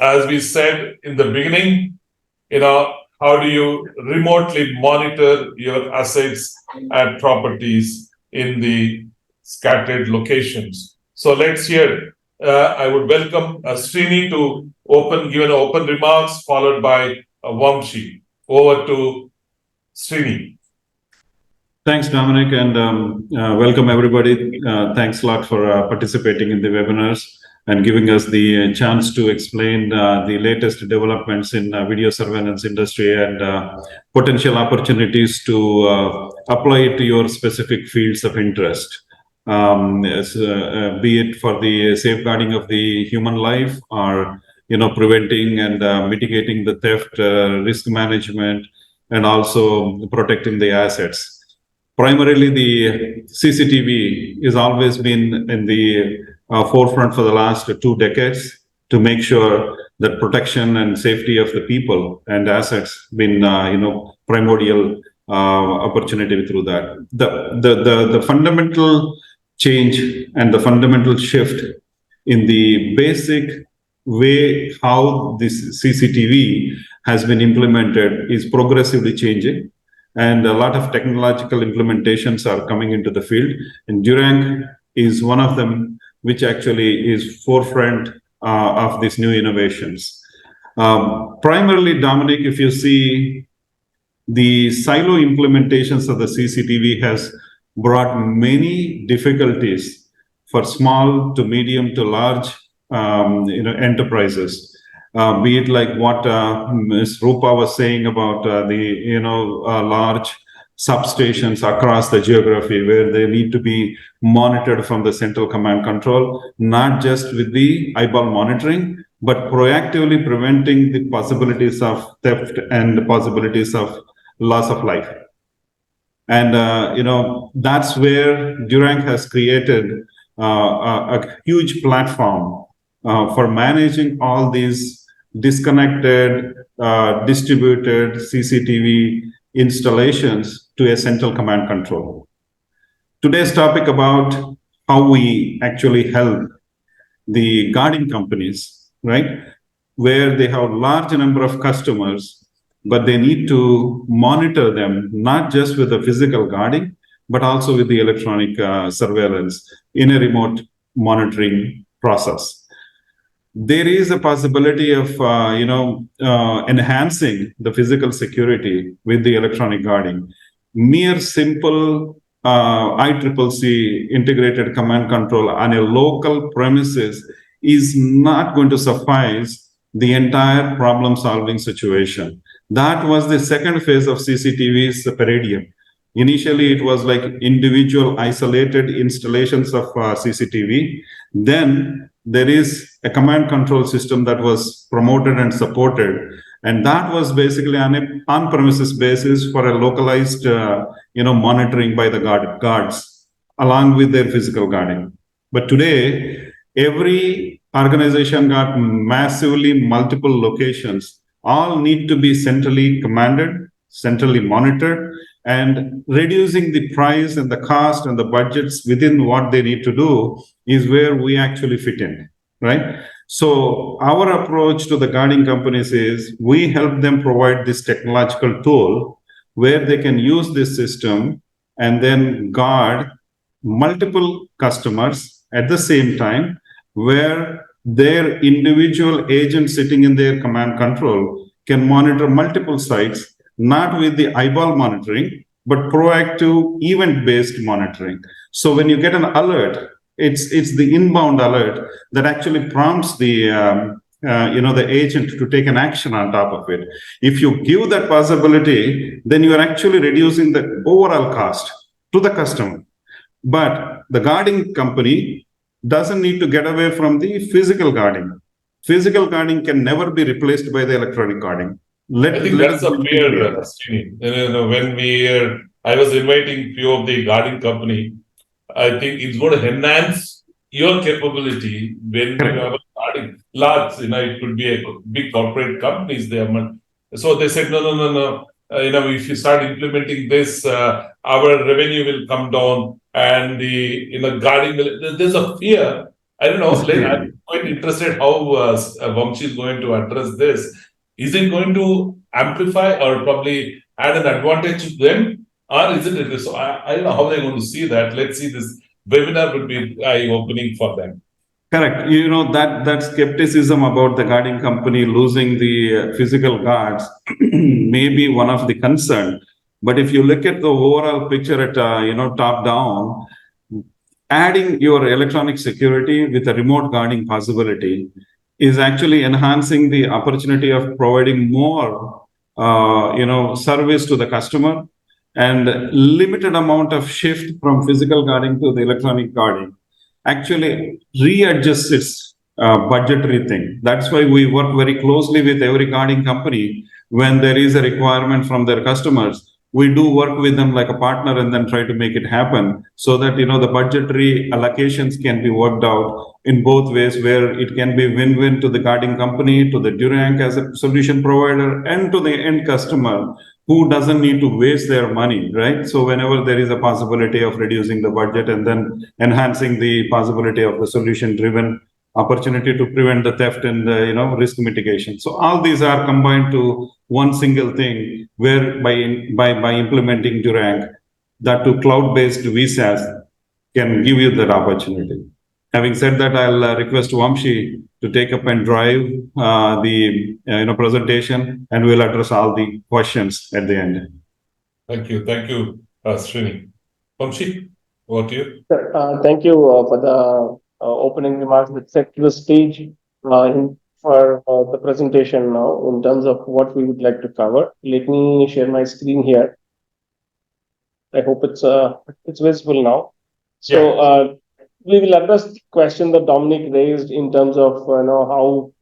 as we said in the beginning, how do you remotely monitor your assets and properties in the scattered locations? So let's hear. I would welcome Srini to give an open remarks, followed by Vamshi. Over to Srini. Thanks, Dominic, and welcome everybody. Thanks a lot for participating in the webinars and giving us the chance to explain the latest developments in video surveillance industry and potential opportunities to apply it to your specific fields of interest. Be it for the safeguarding of the human life, or preventing and mitigating the theft, risk management, and also protecting the assets. Primarily, the CCTV has always been in the forefront for the last 2 decades to make sure that protection and safety of the people and assets been primordial opportunity through that. The fundamental change and the fundamental shift in the basic way how this CCTV has been implemented is progressively changing, and a lot of technological implementations are coming into the field, and Duranc is one of them, which actually is forefront of these new innovations. Primarily, Dominic, if you see, the silo implementations of the CCTV has brought many difficulties for small to medium to large enterprises. Be it like what Ms. Rupa was saying about the large substations across the geography where they need to be monitored from the central command control, not just with the eyeball monitoring, but proactively preventing the possibilities of theft and the possibilities of loss of life. And that's where Duranc has created a huge platform for managing all these disconnected, distributed CCTV installations to a central command control. Today's topic about how we actually help the guarding companies, right? Where they have a large number of customers, but they need to monitor them, not just with the physical guarding, but also with the electronic surveillance in a remote monitoring process. There is a possibility of enhancing the physical security with the electronic guarding. Mere simple ICCC integrated command control on a local premises is not going to suffice the entire problem solving situation. That was the second phase of CCTV's paradigm. Initially, it was like individual isolated installations of CCTV. Then there is a command control system that was promoted and supported. And that was basically on an on-premises basis for a localized, monitoring by the guards, along with their physical guarding. But today, every organization got massively multiple locations, all need to be centrally commanded, centrally monitored, and reducing the price and the cost and the budgets within what they need to do is where we actually fit in, right? So our approach to the guarding companies is we help them provide this technological tool where they can use this system and then guard multiple customers at the same time, where their individual agent sitting in their command control can monitor multiple sites, not with the eyeball monitoring, but proactive event-based monitoring. So when you get an alert, it's the inbound alert that actually prompts the the agent to take an action on top of it. If you give that possibility, then you are actually reducing the overall cost to the customer. But the guarding company doesn't need to get away from the physical guarding. Physical guarding can never be replaced by the electronic guarding. I think that's a fair, when I was inviting few of the guarding company, I think it's going to enhance your capability when you have a guarding large, it could be a big corporate companies there. So they said, no. If you start implementing this, our revenue will come down and the guarding there's a fear I don't know. I'm quite interested how Vamshi is going to address this. Is it going to amplify or probably add an advantage to them, or is it? So I don't know how they're going to see that. Let's see. This webinar will be eye-opening for them. Correct. You know, that skepticism about the guarding company losing the physical guards may be one of the concern. But if you look at the overall picture at top down, adding your electronic security with a remote guarding possibility is actually enhancing the opportunity of providing more service to the customer, and limited amount of shift from physical guarding to the electronic guarding actually readjusts its budgetary thing. That's why we work very closely with every guarding company. When there is a requirement from their customers, we do work with them like a partner and then try to make it happen, so that the budgetary allocations can be worked out in both ways, where it can be win-win to the guarding company, to the Duranc as a solution provider, and to the end customer, who doesn't need to waste their money, right? So whenever there is a possibility of reducing the budget and then enhancing the possibility of the solution driven opportunity to prevent the theft and risk mitigation. So all these are combined to one single thing, where by implementing Duranc, that to cloud-based VSaaS can give you that opportunity. Having said that, I'll request Vamshi to take up and drive the presentation, and we'll address all the questions at the end. Thank you, Srini. Vamshi, over to you. Thank you for the opening remarks that set the stage for the presentation now in terms of what we would like to cover. Let me share my screen here. I hope it's visible now. So we will address the question that Dominic raised in terms of how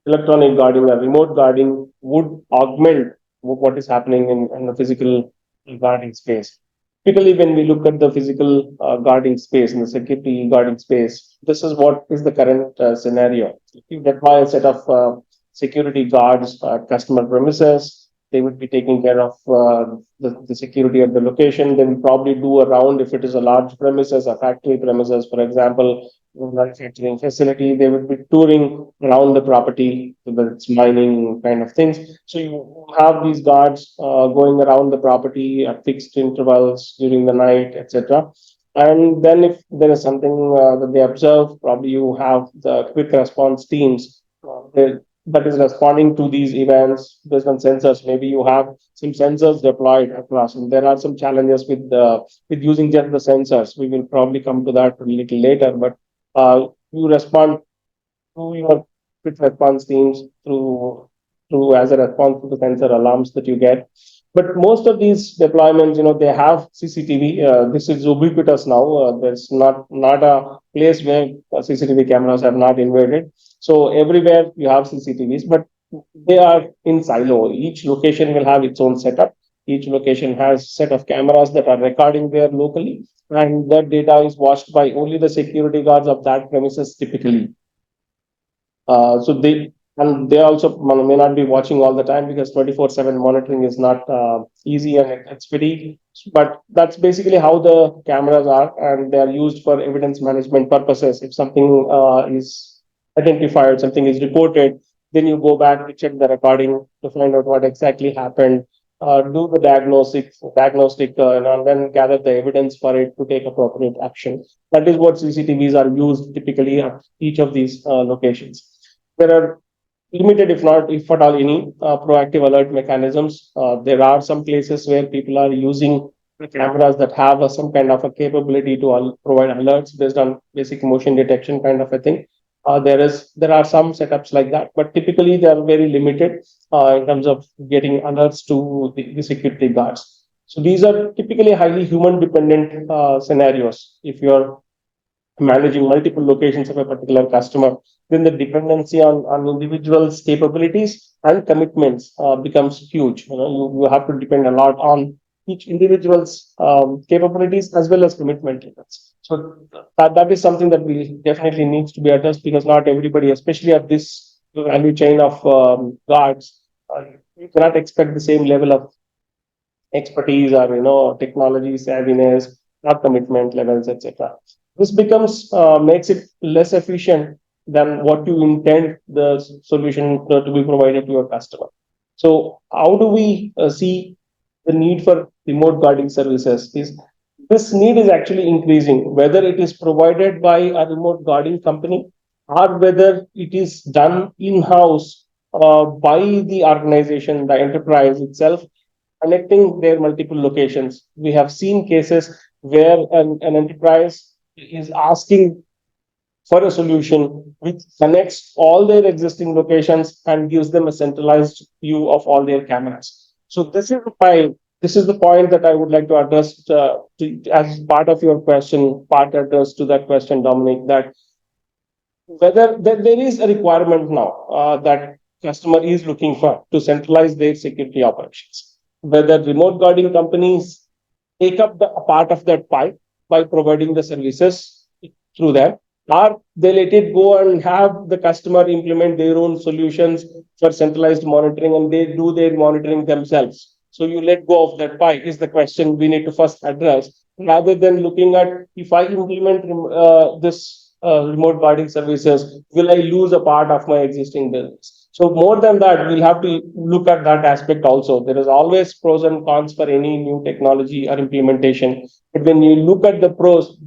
electronic guarding or remote guarding would augment what is happening in the physical guarding space. Typically, when we look at the physical guarding space and the security guarding space, this is what is the current scenario. If you deploy a set of security guards at customer premises, they would be taking care of the security of the location. They will probably do a round if it is a large premises, a factory premises, for example, manufacturing facility. They would be touring around the property, whether it's mining kind of things. So you have these guards going around the property at fixed intervals during the night, etc. And then if there is something that they observe, probably you have the quick response teams that is responding to these events based on sensors. Maybe you have some sensors deployed across, and there are some challenges with using just the sensors. We will probably come to that a little later, but you respond to your quick response teams through as a response to the sensor alarms that you get. But most of these deployments, they have CCTV. This is ubiquitous now. There's not a place where CCTV cameras have not invaded. So everywhere you have CCTVs, but they are in silo. Each location will have its own setup. Each location has set of cameras that are recording there locally, and that data is watched by only the security guards of that premises typically. So they also may not be watching all the time, because 24/7 monitoring is not easy, and it's pretty. But that's basically how the cameras are, and they are used for evidence management purposes. If something is identified, something is reported, then you go back to check the recording to find out what exactly happened, do the diagnostic, and then gather the evidence for it to take appropriate action. That is what CCTVs are used typically at each of these locations. There are limited, if at all any, proactive alert mechanisms. There are some places where people are using cameras that have some kind of a capability to provide alerts based on basic motion detection kind of a thing. There are some setups like that, but typically they are very limited in terms of getting alerts to the security guards. So these are typically highly human dependent scenarios. If you're managing multiple locations of a particular customer, then the dependency on individuals' capabilities and commitments becomes huge. You have to depend a lot on each individual's capabilities as well as commitment levels. So that is something that we definitely needs to be addressed, because not everybody, especially at this value chain of guards, you cannot expect the same level of expertise or technology savviness or commitment levels, etc. This becomes makes it less efficient than what you intend the solution to be provided to your customer. So how do we see the need for remote guarding services? Is this need is actually increasing, whether it is provided by a remote guarding company or whether it is done in-house by the organization, the enterprise itself, connecting their multiple locations. We have seen cases where an enterprise is asking for a solution which connects all their existing locations and gives them a centralized view of all their cameras. So this is the point that I would like to address as part of your question, part address to that question, Dominic, that whether there is a requirement now that customer is looking for to centralize their security operations. Whether remote guarding companies take up the a part of that pie by providing the services through them, or they let it go and have the customer implement their own solutions for centralized monitoring and they do their monitoring themselves. So you let go of that pie is the question we need to first address, rather than looking at if I implement this remote guarding services, will I lose a part of my existing business? So more than that, we'll have to look at that aspect also. There is always pros and cons for any new technology or implementation. But when you look at the pros,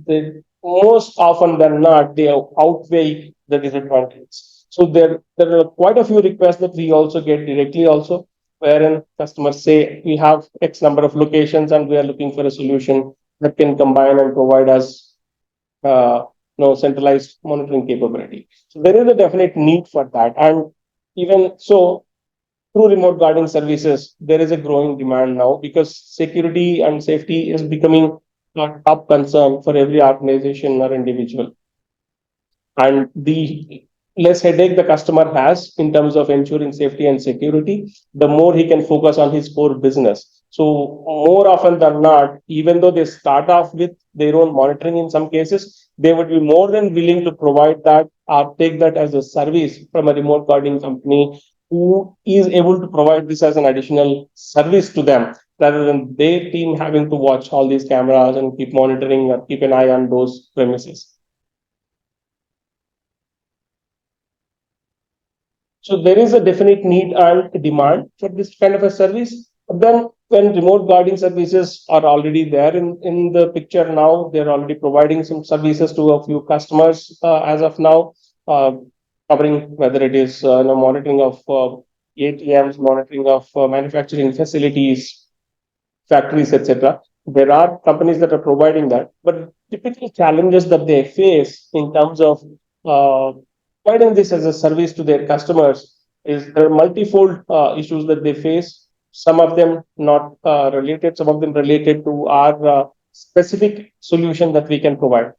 most often than not, they outweigh the disadvantages. So there are quite a few requests that we also get directly also, wherein customers say we have X number of locations and we are looking for a solution that can combine and provide us centralized monitoring capability. So there is a definite need for that. And even so, through remote guarding services, there is a growing demand now because security and safety is becoming a top concern for every organization or individual. And the less headache the customer has in terms of ensuring safety and security, the more he can focus on his core business. So more often than not, even though they start off with their own monitoring in some cases, they would be more than willing to provide that or take that as a service from a remote guarding company who is able to provide this as an additional service to them rather than their team having to watch all these cameras and keep monitoring or keep an eye on those premises. So there is a definite need and demand for this kind of a service. But then when remote guarding services are already there in the picture now, they're already providing some services to a few customers as of now, uh, covering whether it is monitoring of ATMs, monitoring of manufacturing facilities, factories, etc. There are companies that are providing that, but typical challenges that they face in terms of uh, providing this as a service to their customers is there are multifold issues that they face. Some of them not related, some of them related to our specific solution that we can provide.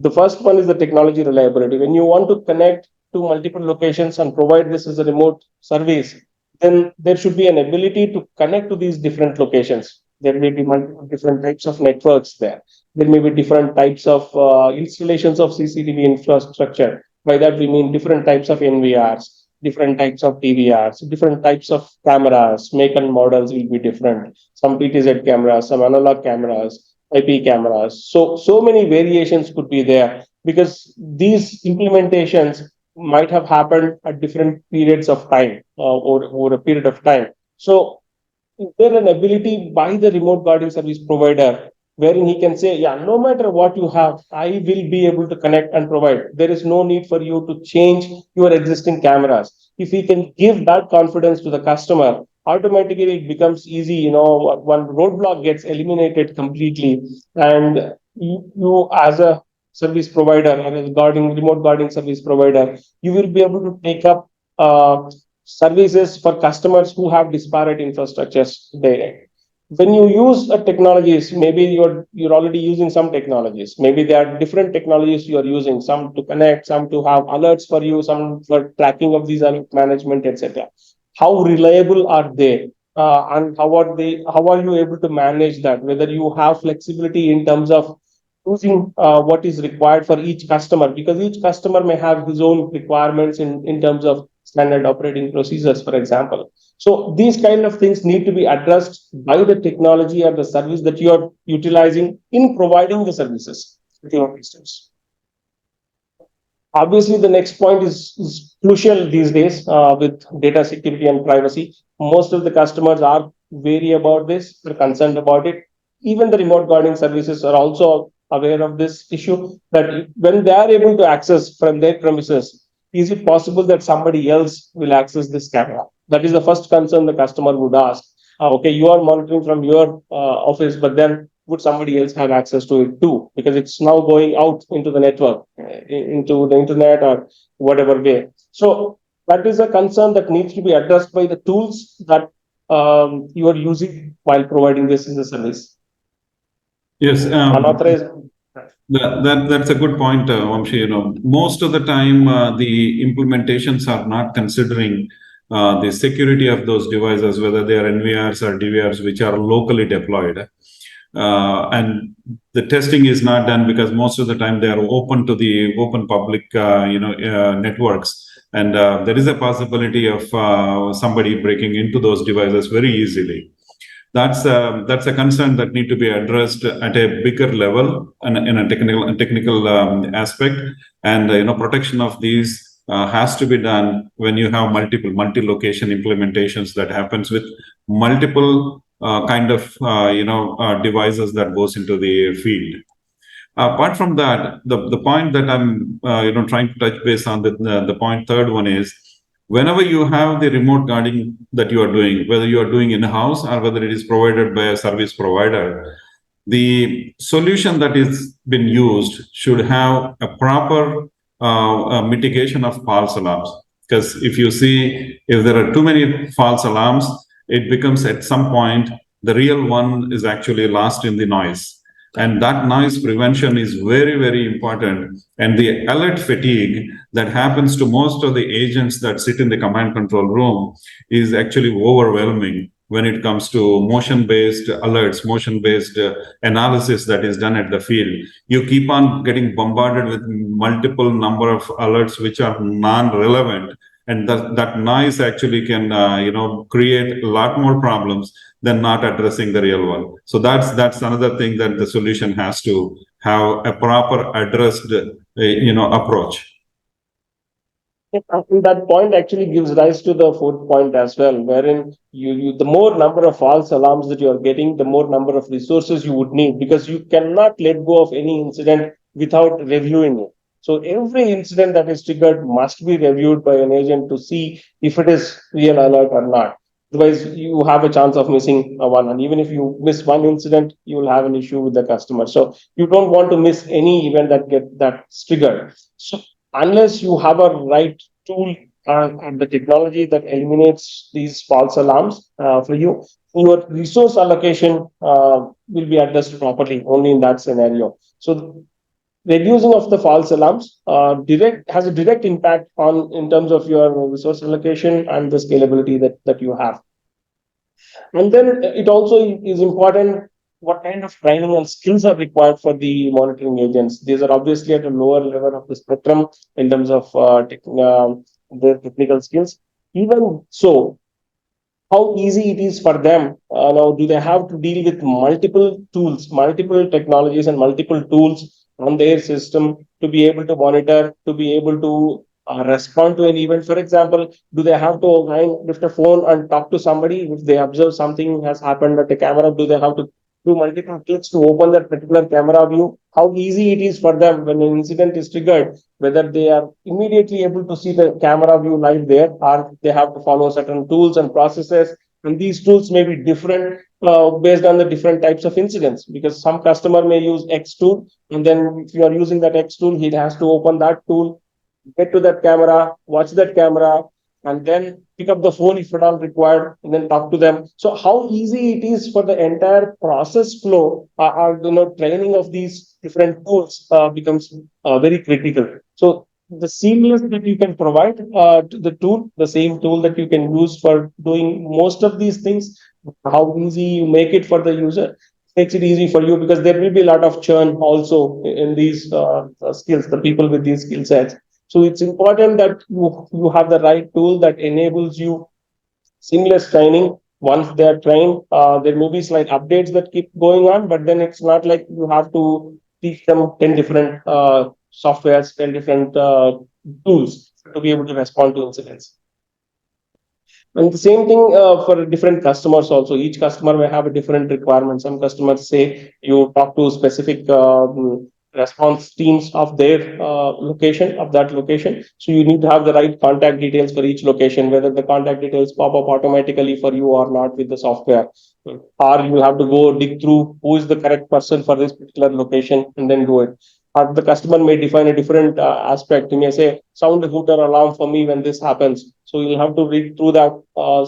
The first one is the technology reliability. When you want to connect to multiple locations and provide this as a remote service, then there should be an ability to connect to these different locations. There may be multiple different types of networks there. There may be different types of installations of CCTV infrastructure. By that, we mean different types of NVRs, different types of DVRs, different types of cameras, make and models will be different. Some PTZ cameras, some analog cameras, IP cameras. So many variations could be there because these implementations might have happened at different periods of time over a period of time. So is there an ability by the remote guarding service provider wherein he can say, yeah, no matter what you have, I will be able to connect and provide. There is no need for you to change your existing cameras. If he can give that confidence to the customer, automatically it becomes easy. One roadblock gets eliminated completely, and you as a service provider or as a remote guarding service provider, you will be able to take up services for customers who have disparate infrastructures there. When you use technologies, maybe you're already using some technologies. Maybe there are different technologies you are using, some to connect, some to have alerts for you, some for tracking of these alert management, etc. How reliable are they? And how are you able to manage that? Whether you have flexibility in terms of choosing what is required for each customer, because each customer may have his own requirements in terms of standard operating procedures, for example. So these kind of things need to be addressed by the technology or the service that you are utilizing in providing the services. systems. Obviously, the next point is crucial these days with data security and privacy. Most of the customers are wary about this, they're concerned about it. Even the remote guarding services are also aware of this issue that when they are able to access from their premises, is it possible that somebody else will access this camera? That is the first concern the customer would ask. Okay, you are monitoring from your office, but then would somebody else have access to it too? Because it's now going out into the network, into the internet or whatever way. So that is a concern that needs to be addressed by the tools that you are using while providing this as a service. Yes, Unauthorized. that's a good point, Vamshi. You know, most of the time the implementations are not considering the security of those devices, whether they are NVRs or DVRs, which are locally deployed. And the testing is not done because most of the time they are open to the open public, networks. And there is a possibility of somebody breaking into those devices very easily. That's a concern that need to be addressed at a bigger level and in a technical aspect. And protection of these has to be done when you have multi-location implementations that happens with multiple kind of devices that goes into the field. Apart from that, the point that I'm trying to touch base on, the point third one is, whenever you have the remote guarding that you are doing, whether you are doing in-house or whether it is provided by a service provider, the solution that is been used should have a proper mitigation of false alarms. Because if you see, if there are too many false alarms, it becomes at some point the real one is actually lost in the noise. And that noise prevention is very, very important. And the alert fatigue that happens to most of the agents that sit in the command control room is actually overwhelming when it comes to motion-based alerts, motion-based analysis that is done at the field. You keep on getting bombarded with multiple number of alerts which are non-relevant. And that noise actually can, create a lot more problems than not addressing the real one. So that's another thing that the solution has to have a proper addressed, approach. That point actually gives rise to the fourth point as well, wherein you the more number of false alarms that you are getting, the more number of resources you would need, because you cannot let go of any incident without reviewing it. So every incident that is triggered must be reviewed by an agent to see if it is real alert or not. Otherwise, you have a chance of missing one. And even if you miss one incident, you will have an issue with the customer. So you don't want to miss any event that's triggered. So unless you have a right tool and the technology that eliminates these false alarms for you, your resource allocation will be addressed properly only in that scenario. So reducing of the false alarms has a direct impact on in terms of your resource allocation and the scalability that you have. And then it also is important what kind of training and skills are required for the monitoring agents. These are obviously at a lower level of the spectrum in terms of their technical skills. Even so, how easy it is for them now? Do they have to deal with multiple tools, multiple technologies, and multiple tools on their system to be able to monitor, to be able to respond to an event? For example, do they have to lift a phone and talk to somebody if they observe something has happened at a camera? Do they have to do multiple clicks to open that particular camera view? How easy it is for them when an incident is triggered, whether they are immediately able to see the camera view live there, or they have to follow certain tools and processes. And these tools may be different based on the different types of incidents, because some customer may use X tool, and then if you are using that X tool, he has to open that tool, get to that camera, watch that camera, and then pick up the phone if at all required, and then talk to them. So how easy it is for the entire process flow, training of these different tools becomes very critical. So the seamless that you can provide to the tool, the same tool that you can use for doing most of these things, how easy you make it for the user makes it easy for you, because there will be a lot of churn also in these skills, the people with these skill sets. So it's important that you have the right tool that enables you seamless training. Once they are trained, there may be slight updates that keep going on, but then it's not like you have to teach them 10 different softwares, 10 different tools to be able to respond to incidents. And the same thing for different customers also. Each customer may have a different requirement. Some customers say you talk to specific response teams of their location, of that location. So you need to have the right contact details for each location, whether the contact details pop up automatically for you or not with the software. Or you have to go dig through who is the correct person for this particular location and then do it. Or the customer may define a different aspect. You may say, sound a hooter alarm for me when this happens. So you'll have to read through that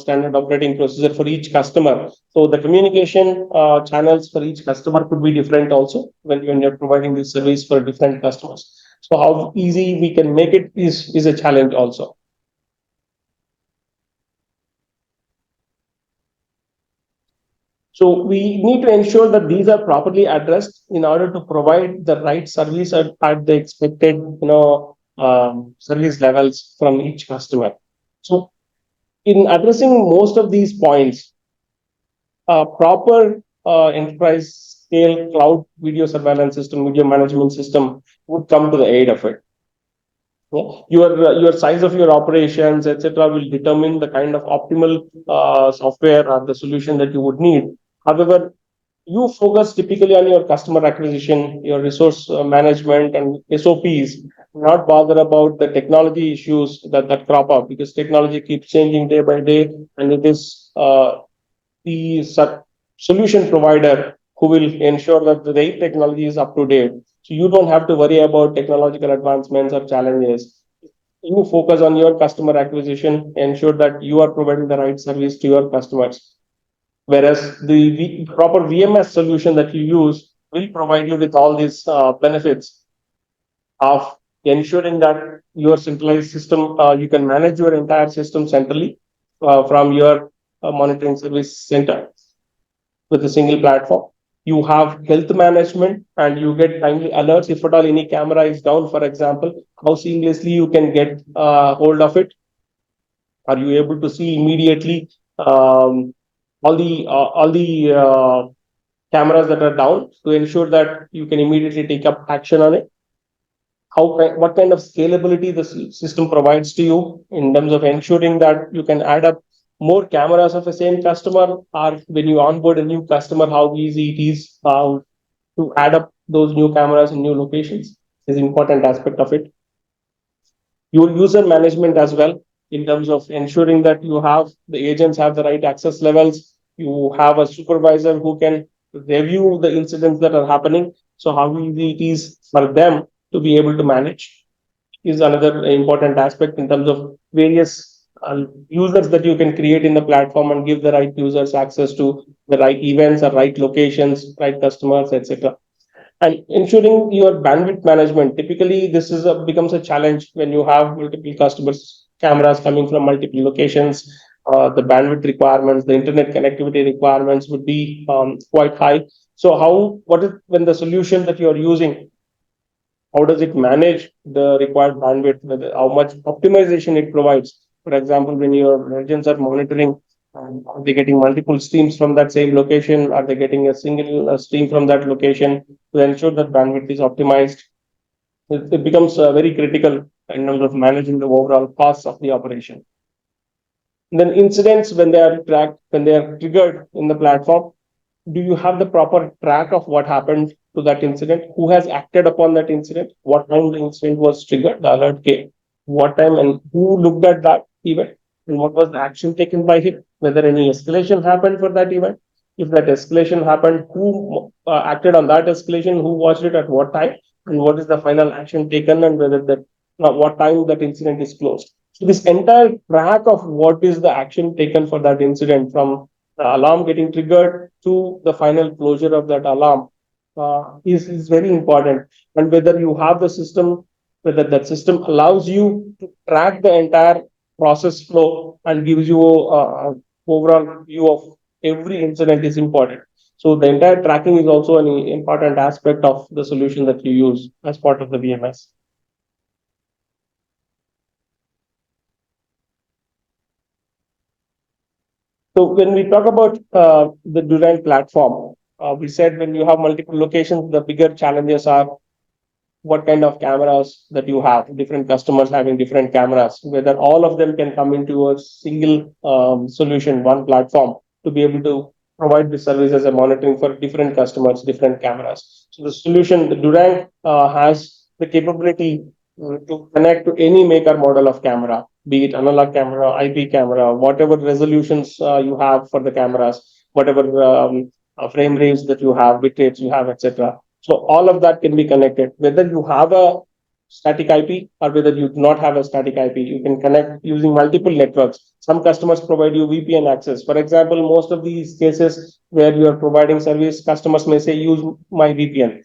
standard operating procedure for each customer. So the communication channels for each customer could be different also when you're providing this service for different customers. So how easy we can make it is a challenge also. So we need to ensure that these are properly addressed in order to provide the right service at the expected, service levels from each customer. So in addressing most of these points, a proper enterprise scale cloud video surveillance system, video management system would come to the aid of it. Your size of your operations, etc., will determine the kind of optimal software or the solution that you would need. However, you focus typically on your customer acquisition, your resource management, and SOPs. Not bother about the technology issues that crop up, because technology keeps changing day by day, and it is the solution provider who will ensure that the technology is up to date. So you don't have to worry about technological advancements or challenges. You focus on your customer acquisition, ensure that you are providing the right service to your customers. Whereas the proper VMS solution that you use will provide you with all these benefits of ensuring that your centralized system, you can manage your entire system centrally from your monitoring service center with a single platform. You have health management and you get timely alerts if at all any camera is down, for example, how seamlessly you can get hold of it. Are you able to see immediately all the cameras that are down to ensure that you can immediately take up action on it? What kind of scalability the system provides to you in terms of ensuring that you can add up more cameras of the same customer, or when you onboard a new customer, how easy it is to add up those new cameras in new locations is an important aspect of it. Your user management as well, in terms of ensuring that the agents have the right access levels. You have a supervisor who can review the incidents that are happening. So how easy it is for them to be able to manage is another important aspect in terms of various users that you can create in the platform and give the right users access to the right events or right locations, right customers, etc. And ensuring your bandwidth management. Typically, this becomes a challenge when you have multiple customers, cameras coming from multiple locations. The bandwidth requirements, the internet connectivity requirements would be quite high. So, what is when the solution that you are using, how does it manage the required bandwidth, how much optimization it provides? For example, when your agents are monitoring, are they getting multiple streams from that same location? Are they getting a single stream from that location to ensure that bandwidth is optimized? It becomes very critical in terms of managing the overall costs of the operation. And then incidents, when they are tracked, when they are triggered in the platform, do you have the proper track of what happened to that incident? Who has acted upon that incident? What time the incident was triggered, the alert came? What time, and who looked at that event? And what was the action taken by him? Whether any escalation happened for that event? If that escalation happened, who acted on that escalation? Who watched it at what time? And what is the final action taken? And whether that what time that incident is closed? So this entire track of what is the action taken for that incident, from the alarm getting triggered to the final closure of that alarm, is very important. And whether you have the system, whether that system allows you to track the entire process flow and gives you overall view of every incident is important. So the entire tracking is also an important aspect of the solution that you use as part of the VMS. So when we talk about the Duranc platform, we said when you have multiple locations, the bigger challenges are what kind of cameras that you have. Different customers having different cameras, whether all of them can come into a single solution, one platform to be able to provide the service as a monitoring for different customers, different cameras. So the solution, the Duranc has the capability to connect to any maker model of camera, be it analog camera, IP camera, whatever resolutions you have for the cameras, whatever frame rates that you have, bit rates you have, etc. So all of that can be connected. Whether you have a static IP or whether you do not have a static IP, you can connect using multiple networks. Some customers provide you VPN access. For example, most of these cases where you are providing service, customers may say, use my VPN.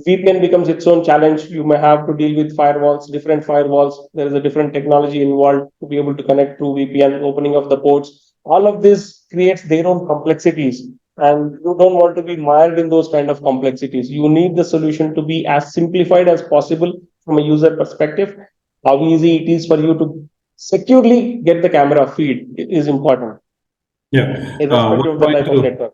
VPN becomes its own challenge. You may have to deal with firewalls, different firewalls. There is a different technology involved to be able to connect through VPN, opening of the ports. All of this creates their own complexities. And you don't want to be mired in those kind of complexities. You need the solution to be as simplified as possible from a user perspective. How easy it is for you to securely get the camera feed is important, Yeah. irrespective of the type of network.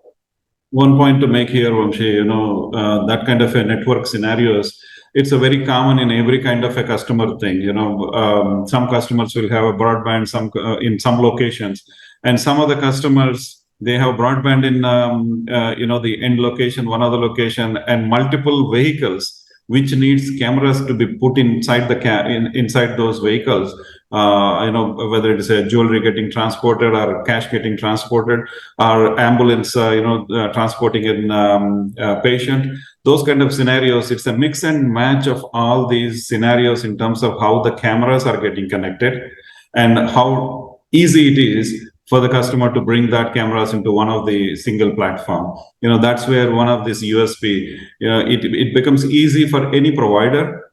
One point to make here, Vamshi, that kind of a network scenarios, it's a very common in every kind of a customer thing. Some customers will have a broadband, some in some locations, and some of the customers they have broadband in the end location, one other location, and multiple vehicles which needs cameras to be put inside inside those vehicles. Whether it is a jewelry getting transported or cash getting transported or ambulance, transporting a patient. Those kind of scenarios, it's a mix and match of all these scenarios in terms of how the cameras are getting connected and how easy it is for the customer to bring that cameras into one of the single platform. That's where one of this USP, it becomes easy for any provider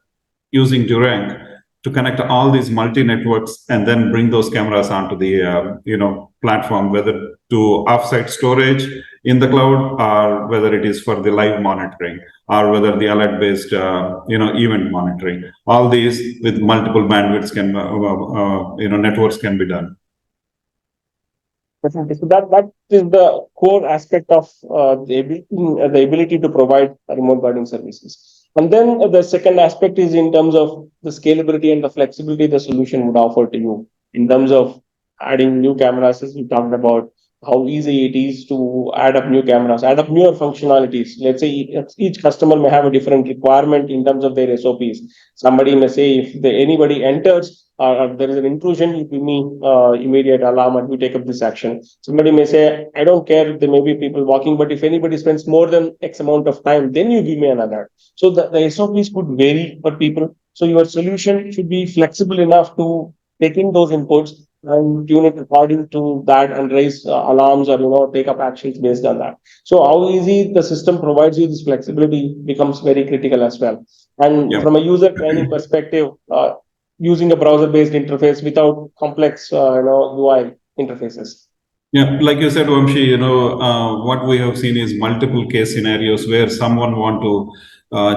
using Duranc to connect all these multi-networks and then bring those cameras onto the platform, whether to offsite storage in the cloud or whether it is for the live monitoring or whether the alert-based event monitoring. All these with multiple bandwidths networks can be done. Definitely. So that is the core aspect of the ability to provide remote guarding services. And then the second aspect is in terms of the scalability and the flexibility the solution would offer to you in terms of adding new cameras, as we talked about, how easy it is to add up new cameras, add up newer functionalities. Let's say each customer may have a different requirement in terms of their SOPs. Somebody may say if anybody enters or there is an intrusion, you give me immediate alarm and we take up this action. Somebody may say, I don't care if there may be people walking, but if anybody spends more than X amount of time, then you give me an alert. So the SOPs could vary for people. So your solution should be flexible enough to take in those inputs and tune it according to that and raise alarms or take up actions based on that. So how easy the system provides you this flexibility becomes very critical as well. And Yeah. from a user training perspective, using a browser-based interface without complex UI interfaces. Yeah, like you said, Vamshi, what we have seen is multiple case scenarios where someone want to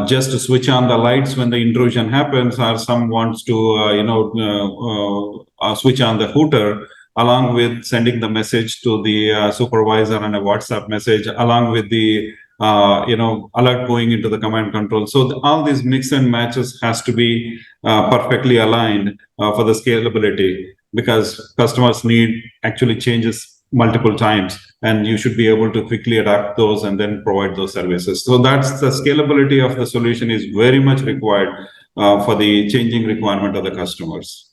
just switch on the lights when the intrusion happens, or some wants to, switch on the hooter, along with sending the message to the supervisor and a WhatsApp message, along with the alert going into the command control. So all these mix and matches has to be perfectly aligned for the scalability, because customers need actually changes multiple times, and you should be able to quickly adapt those and then provide those services. So that's the scalability of the solution is very much required for the changing requirement of the customers.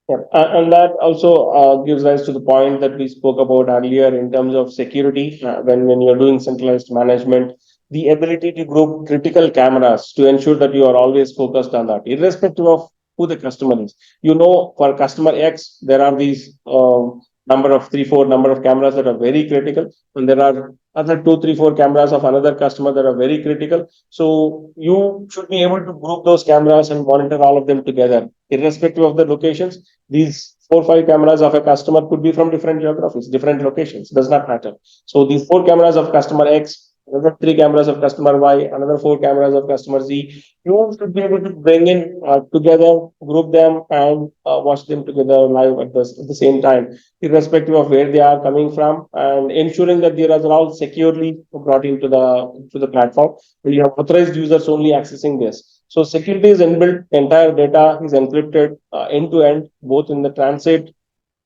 Yeah, and that also gives rise to the point that we spoke about earlier in terms of security. When you're doing centralized management, the ability to group critical cameras to ensure that you are always focused on that, irrespective of who the customer is. For customer X, there are these number of 3-4 number of cameras that are very critical, and there are other 2-3-4 cameras of another customer that are very critical. So you should be able to group those cameras and monitor all of them together, irrespective of the locations. These 4-5 cameras of a customer could be from different geographies, different locations, does not matter. So these 4 cameras of customer X another 3 cameras of customer Y, another 4 cameras of customer Z. You should be able to bring in together, group them, and watch them together live at the same time, irrespective of where they are coming from, and ensuring that they are all securely brought into the platform. We have authorized users only accessing this. So security is inbuilt. Entire data is encrypted end to end, both in the transit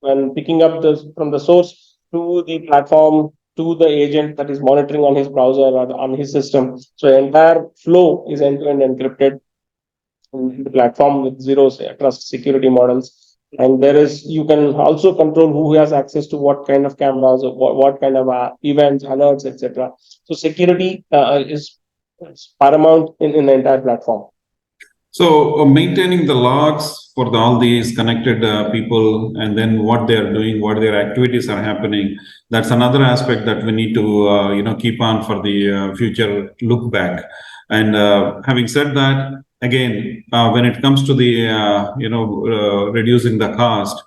when picking up from the source to the platform to the agent that is monitoring on his browser or on his system. So entire flow is end to end encrypted in the platform with zero trust security models. And there is you can also control who has access to what kind of cameras or what kind of events, alerts, etc. So security is paramount in the entire platform. So maintaining the logs for all these connected people and then what they are doing, what their activities are happening. That's another aspect that we need to keep on for the future look back. And having said that, again, when it comes to the reducing the cost,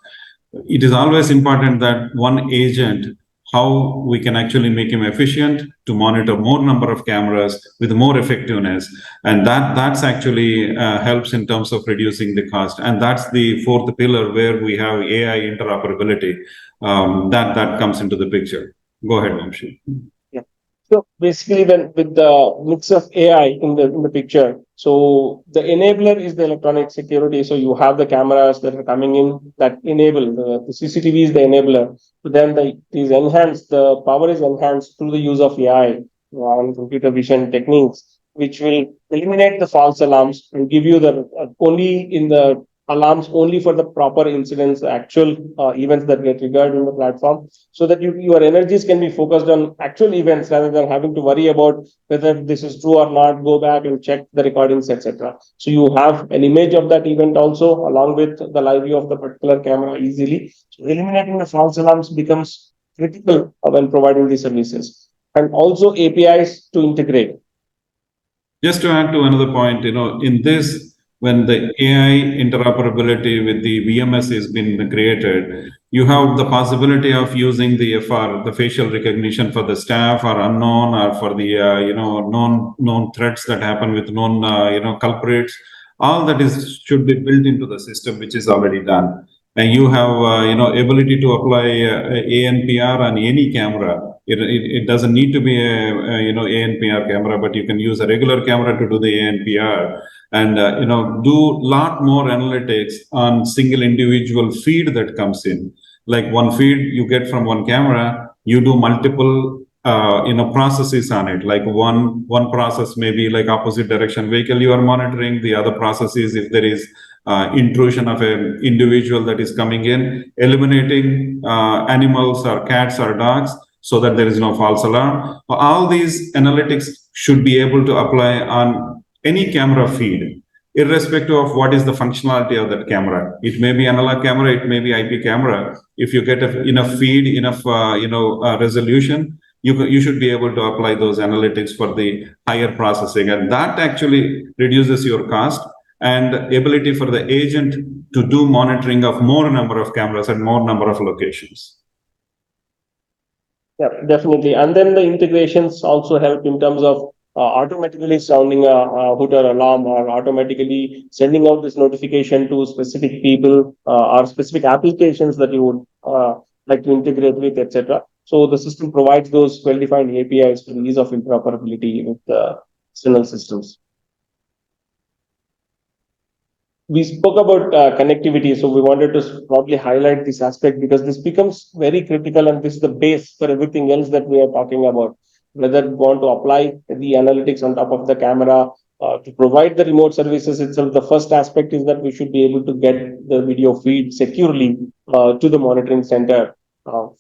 it is always important that one agent, how we can actually make him efficient to monitor more number of cameras with more effectiveness, and that's actually helps in terms of reducing the cost. And that's the fourth pillar where we have AI interoperability, that comes into the picture. Go ahead, Vamshi. Yeah. So basically, when with the mix of AI in the picture, so the enabler is the electronic security. So you have the cameras that are coming in that enable the CCTV is the enabler. So then is enhanced. The power is enhanced through the use of AI and computer vision techniques, which will eliminate the false alarms and give you the only in the alarms only for the proper incidents, actual events that get triggered in the platform, so that your energies can be focused on actual events rather than having to worry about whether this is true or not, go back and check the recordings, etc. So you have an image of that event also along with the live view of the particular camera easily. So eliminating the false alarms becomes critical when providing these services. And also APIs to integrate. Just to add to another point, in this, when the AI interoperability with the VMS has been created, you have the possibility of using the FR, the facial recognition for the staff or unknown, or for the known threats that happen with known culprits. All that is should be built into the system, which is already done. And you have ability to apply ANPR on any camera. It doesn't need to be a ANPR camera, but you can use a regular camera to do the ANPR, and do lot more analytics on single individual feed that comes in. Like one feed you get from one camera, you do multiple processes on it. Like one process may be like opposite direction vehicle you are monitoring. The other process is if there is intrusion of an individual that is coming in, eliminating animals or cats or dogs so that there is no false alarm. All these analytics should be able to apply on any camera feed, irrespective of what is the functionality of that camera. It may be analog camera, it may be IP camera. If you get enough feed, enough resolution, you should be able to apply those analytics for the higher processing, and that actually reduces your cost and ability for the agent to do monitoring of more number of cameras and more number of locations. Yeah, definitely. And then the integrations also help in terms of automatically sounding a hooter alarm or automatically sending out this notification to specific people or specific applications that you would like to integrate with, etc. So the system provides those well-defined APIs for the ease of interoperability with external systems. We spoke about connectivity, so we wanted to probably highlight this aspect because this becomes very critical and this is the base for everything else that we are talking about. Whether we want to apply the analytics on top of the camera to provide the remote services itself, the first aspect is that we should be able to get the video feed securely to the monitoring center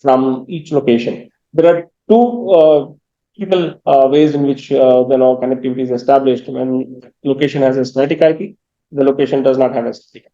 from each location. There are two typical ways in which connectivity is established. When location has a static IP, the location does not have a static IP.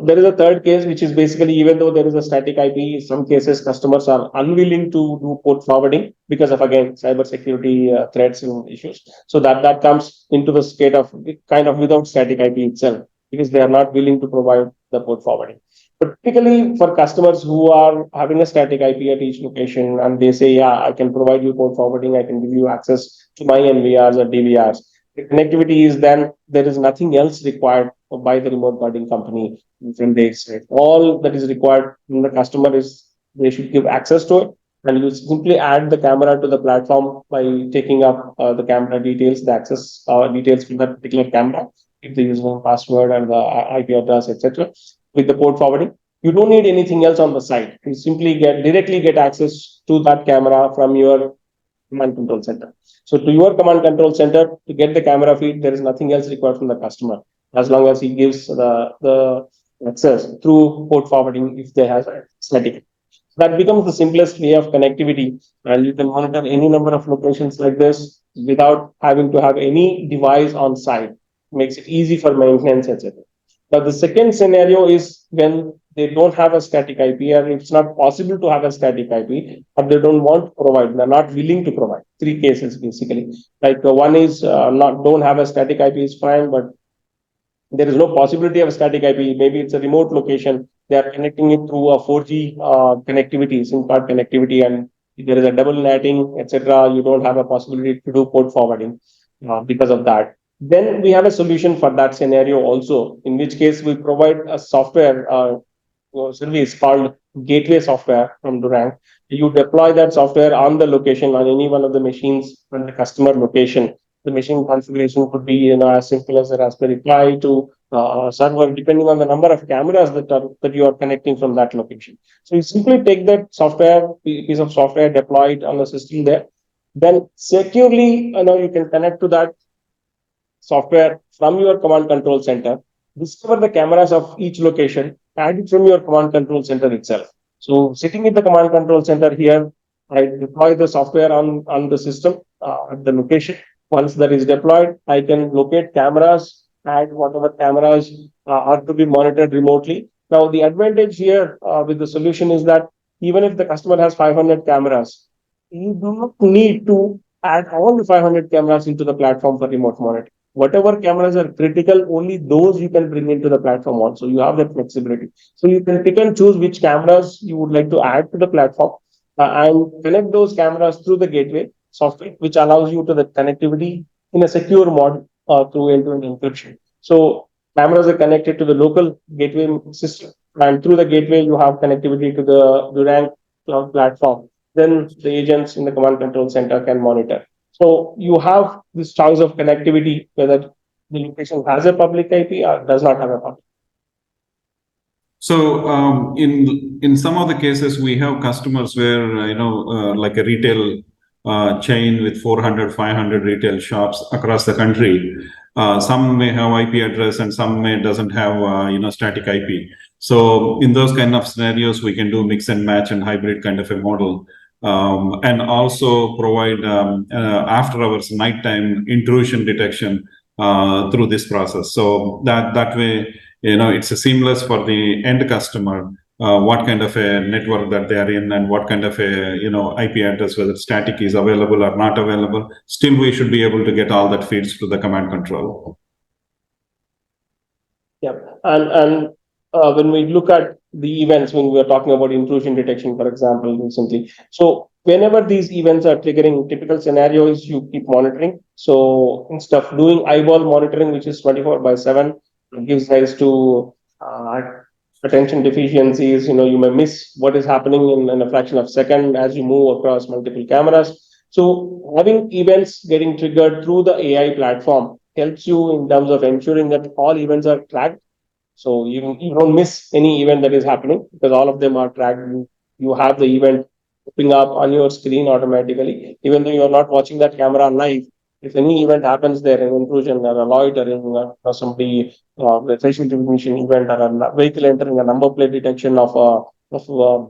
There is a third case, which is basically even though there is a static IP, in some cases customers are unwilling to do port forwarding because of again cybersecurity threats and issues. So that comes into the state of kind of without static IP itself because they are not willing to provide the port forwarding. But typically for customers who are having a static IP at each location and they say, yeah, I can provide you port forwarding, I can give you access to my NVRs or DVRs. The connectivity is then there is nothing else required by the remote guarding company from their side. All that is required from the customer is they should give access to it. And you simply add the camera to the platform by taking up the camera details, the access details from that particular camera, if the username, password, and the IP address, etc. With the port forwarding, you don't need anything else on the site. You simply directly get access to that camera from your command control center. So to your command control center to get the camera feed, there is nothing else required from the customer as long as he gives the access through port forwarding if they have static. That becomes the simplest way of connectivity, and you can monitor any number of locations like this without having to have any device on site. Makes it easy for maintenance, etc. Now, the second scenario is when they don't have a static IP, or it's not possible to have a static IP, or they don't want to provide, they're not willing to provide. Three cases basically. Like one is not don't have a static IP is fine, but there is no possibility of static IP. Maybe it's a remote location. They are connecting it through a 4G connectivity, SIM card connectivity, and if there is a double netting, etc. You don't have a possibility to do port forwarding because of that. Then we have a solution for that scenario also, in which case we provide a software service called gateway software from Duranc. You deploy that software on the location on any one of the machines on the customer location. The machine configuration could be as simple as a Raspberry Pi to a server, depending on the number of cameras that you are connecting from that location. So you simply take that software piece of software, deploy it on the system there, then securely you can connect to that software from your command control center, discover the cameras of each location, add it from your command control center itself. So sitting in the command control center here, I deploy the software on the system at the location. Once that is deployed, I can locate cameras, add whatever cameras are to be monitored remotely. Now, the advantage here with the solution is that even if the customer has 500 cameras, you do not need to add all the 500 cameras into the platform for remote monitoring. Whatever cameras are critical, only those you can bring into the platform also. You have that flexibility. So you can pick and choose which cameras you would like to add to the platform and connect those cameras through the gateway software, which allows you to the connectivity in a secure mode through end-to-end encryption. So cameras are connected to the local gateway system, and through the gateway you have connectivity to the Duranc cloud platform. Then the agents in the command control center can monitor. So you have this choice of connectivity, whether the location has a public IP or does not have a public. So in some of the cases, we have customers where like a retail chain with 400, 500 retail shops across the country. Some may have IP address and some may doesn't have static IP. So in those kind of scenarios, we can do mix and match and hybrid kind of a model. And also provide after hours nighttime intrusion detection through this process. So that way, it's a seamless for the end customer. What kind of a network that they are in and what kind of a IP address, whether static is available or not available. Still, we should be able to get all that feeds to the command control. Yeah, and when we look at the events, when we are talking about intrusion detection, for example, recently, so whenever these events are triggering, typical scenarios you keep monitoring. So instead of doing eyeball monitoring, which is 24/7, it gives rise to attention deficiencies. You may miss what is happening in a fraction of a second as you move across multiple cameras. So having events getting triggered through the AI platform helps you in terms of ensuring that all events are tracked. So you don't miss any event that is happening because all of them are tracked. You have the event popping up on your screen automatically, even though you're not watching that camera live. If any event happens there, an intrusion or a loitering or somebody, the facial recognition event or a vehicle entering a number plate detection of a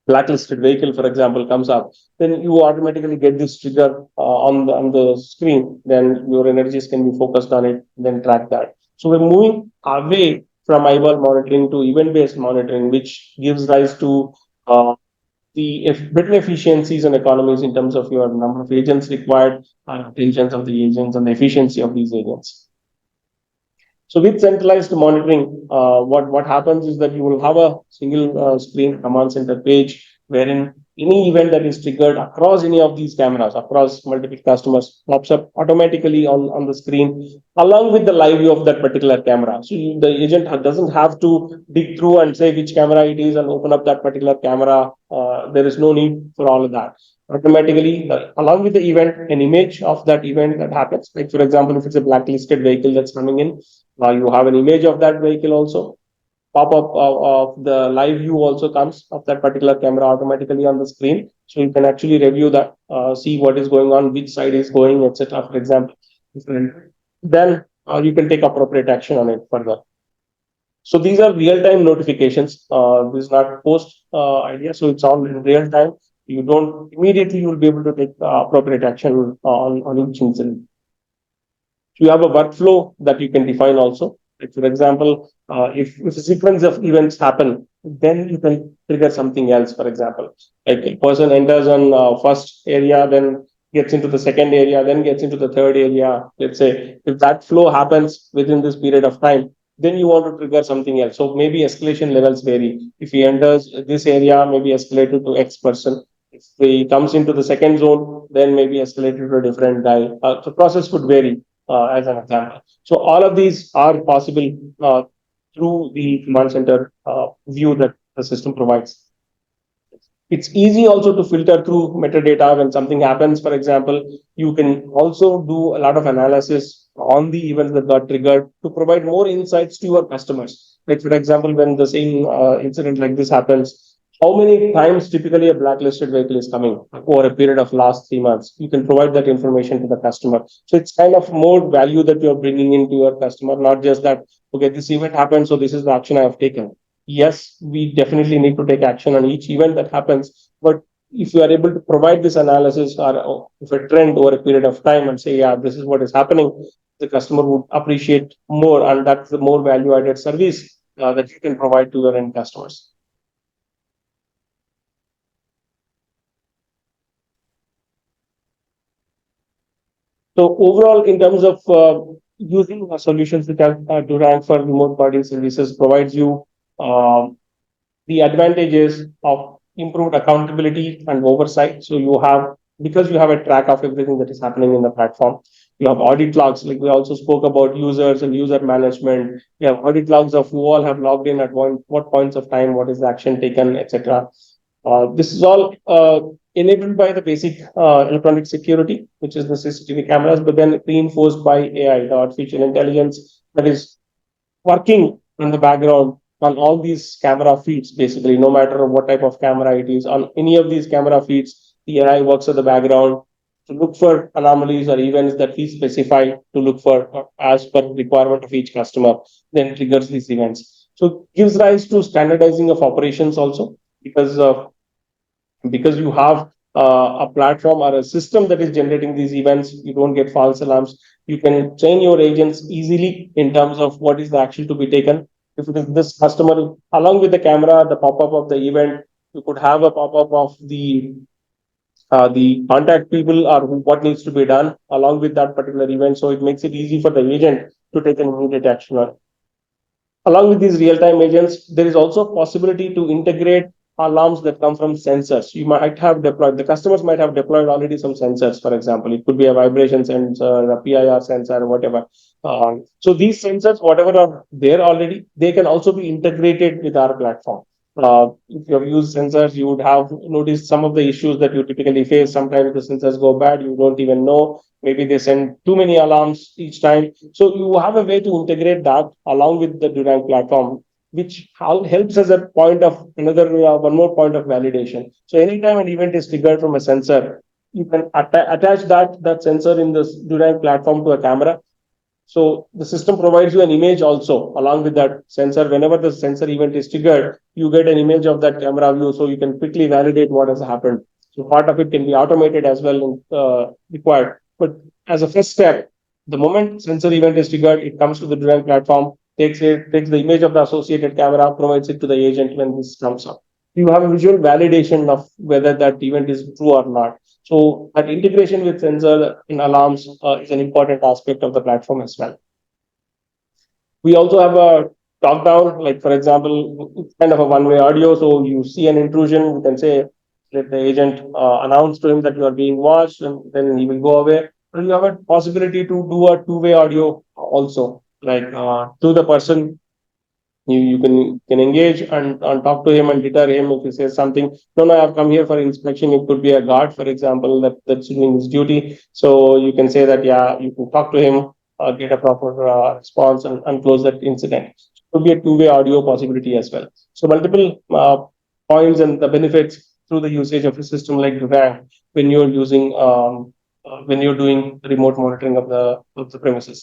blacklisted vehicle, for example, comes up, then you automatically get this trigger on the screen. Then your energies can be focused on it, then track that. So we're moving away from eyeball monitoring to event-based monitoring, which gives rise to the better efficiencies and economies in terms of your number of agents required, intelligence of the agents, and the efficiency of these agents. So with centralized monitoring, what happens is that you will have a single screen command center page wherein any event that is triggered across any of these cameras, across multiple customers, pops up automatically on the screen along with the live view of that particular camera. So the agent doesn't have to dig through and say which camera it is and open up that particular camera. There is no need for all of that. Automatically, along with the event, an image of that event that happens. Like for example, if it's a blacklisted vehicle that's coming in, you have an image of that vehicle also. Pop up of the live view also comes of that particular camera automatically on the screen. So you can actually review that, see what is going on, which side is going, etc. For example, then you can take appropriate action on it further. So these are real-time notifications. This is not post idea, so it's all in real time. You don't immediately you will be able to take appropriate action on each incident. You have a workflow that you can define also. Like for example, if a sequence of events happen, then you can trigger something else. For example, like a person enters on first area, then gets into the second area, then gets into the third area. Let's say if that flow happens within this period of time, then you want to trigger something else. So maybe escalation levels vary. If he enters this area, maybe escalated to X person. If he comes into the second zone, then maybe escalated to a different guy. The process could vary as an example. So all of these are possible through the command center view that the system provides. It's easy also to filter through metadata when something happens. For example, you can also do a lot of analysis on the events that got triggered to provide more insights to your customers. Like for example, when the same incident like this happens, how many times typically a blacklisted vehicle is coming over a period of last 3 months? You can provide that information to the customer. So it's kind of more value that you're bringing into your customer, not just that, okay, this event happened, so this is the action I have taken. Yes, we definitely need to take action on each event that happens. But if you are able to provide this analysis or if a trend over a period of time and say, yeah, this is what is happening, the customer would appreciate more. And that's the more value added service that you can provide to your end customers. So overall, in terms of using solutions which have Duranc for remote guarding services provides you the advantages of improved accountability and oversight. So you have, because you have a track of everything that is happening in the platform, you have audit logs. Like we also spoke about users and user management. You have audit logs of who all have logged in at what points of time, what is the action taken, etc. This is all enabled by the basic electronic security, which is the CCTV cameras, but then reinforced by AI, the artificial intelligence that is working in the background on all these camera feeds, basically, no matter what type of camera it is. On any of these camera feeds, the AI works at the background to look for anomalies or events that we specify to look for as per requirement of each customer, then triggers these events. So gives rise to standardizing of operations also, because you have a platform or a system that is generating these events, you don't get false alarms. You can train your agents easily in terms of what is the action to be taken. If it is this customer, along with the camera, the pop-up of the event, you could have a pop-up of the contact people or what needs to be done along with that particular event. So it makes it easy for the agent to take an immediate action on it. Along with these real-time agents, there is also a possibility to integrate alarms that come from sensors. You might have deployed, the customers might have deployed already some sensors, for example. It could be a vibration sensor, a PIR sensor, whatever. So these sensors, whatever are there already, they can also be integrated with our platform. If you have used sensors, you would have noticed some of the issues that you typically face. Sometimes the sensors go bad, you don't even know. Maybe they send too many alarms each time. So you have a way to integrate that along with the Duranc platform, which helps as a point of another one more point of validation. So anytime an event is triggered from a sensor, you can attach that sensor in the Duranc platform to a camera. So the system provides you an image also along with that sensor. Whenever the sensor event is triggered, you get an image of that camera view, so you can quickly validate what has happened. So part of it can be automated as well required. But as a first step, the moment sensor event is triggered, it comes to the Duranc platform, takes the image of the associated camera, provides it to the agent when this comes up. You have a visual validation of whether that event is true or not. So that integration with sensor and alarms is an important aspect of the platform as well. We also have a talk down, like for example, it's kind of a one-way audio. So you see an intrusion, you can say, let the agent announce to him that you are being watched, and then he will go away. But you have a possibility to do a two-way audio also, like to the person. You can engage and talk to him and deter him if he says something. No, I've come here for inspection. It could be a guard, for example, that's doing his duty. So you can say that, yeah, you can talk to him, get a proper response, and close that incident. It could be a two-way audio possibility as well. So multiple points and the benefits through the usage of a system like Duranc when you're using when you're doing remote monitoring of the premises.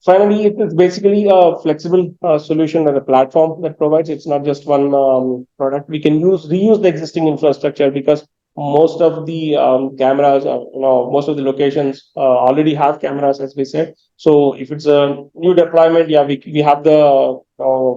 Finally, it is basically a flexible solution and a platform that provides. It's not just one product. We can reuse the existing infrastructure because most of the cameras, most of the locations already have cameras, as we said. So if it's a new deployment, yeah, we have the